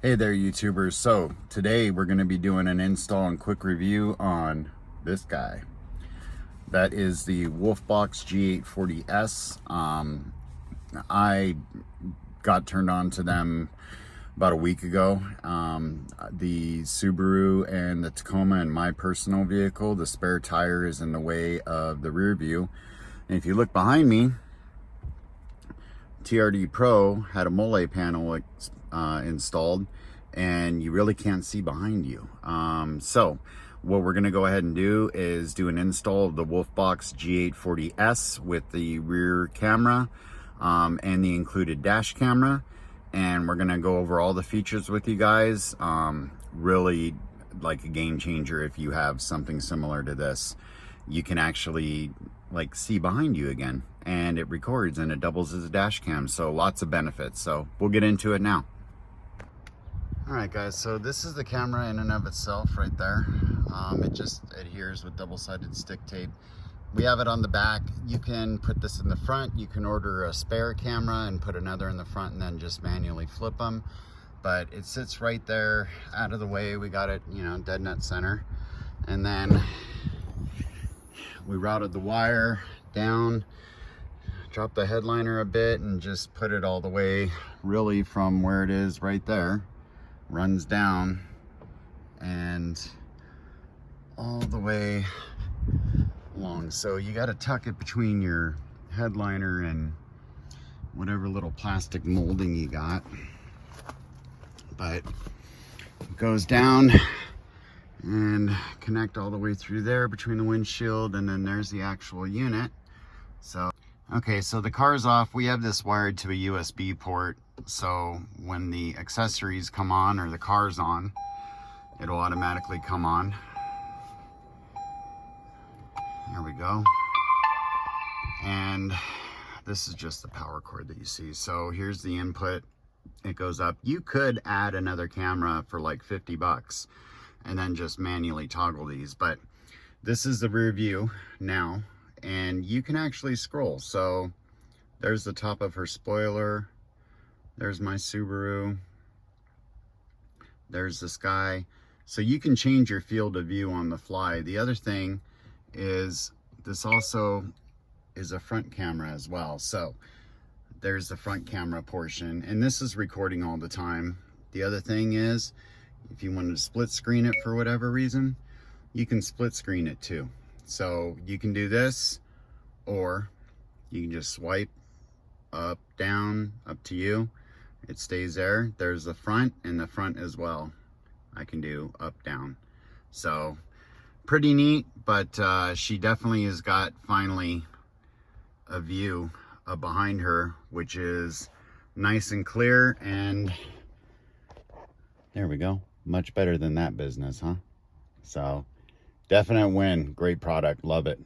Hey there, YouTubers. So today we're going to be doing an install and quick review on this guy. That is the WolfBox G840S. I got turned on to them about a week ago. The Subaru and the Tacoma and my personal vehicle, the spare tire is in the way of the rear view. And if you look behind me, TRD Pro had a molle panel installed, and you really can't see behind you. So what we're going to go ahead and do is do an install of the WolfBox G840S with the rear camera and the included dash camera, and we're going to go over all the features with you guys. Really like a game changer. If you have something similar to this, you can actually like see behind you again, and it records and it doubles as a dash cam, so lots of benefits. So we'll get into it now. All right guys, so this is the camera in and of itself right there. It just adheres with double-sided stick tape. We have it on the back. You can put this in the front. You can order a spare camera and put another in the front and then just manually flip them, but it sits right there out of the way. We got it, you know, dead net center, and then we routed the wire down, dropped the headliner a bit, and just put it all the way, really from where it is right there, runs down and all the way along. So you got to tuck it between your headliner and whatever little plastic molding you got, but it goes down and connect all the way through there between the windshield, and then there's the actual unit. So okay, so the car's off. We have this wired to a USB port, so when the accessories come on or the car's on, it'll automatically come on. There we go. And this is just the power cord that you see. So here's the input. It goes up. You could add another camera for like 50 bucks and then just manually toggle these, but this is the rear view now, and you can actually scroll. So there's the top of her spoiler, there's my Subaru, there's the sky. So you can change your field of view on the fly. The other thing is this also is a front camera as well. So there's the front camera portion, and this is recording all the time. The other thing is, if you wanted to split screen it for whatever reason, you can split screen it too. So you can do this, or you can just swipe up, down, up to you. It stays there. There's the front, and the front as well. I can do up, down. So pretty neat, but she definitely has got finally a view of behind her, which is nice and clear, and there we go. Much better than that business, huh? So definite win. Great product. Love it.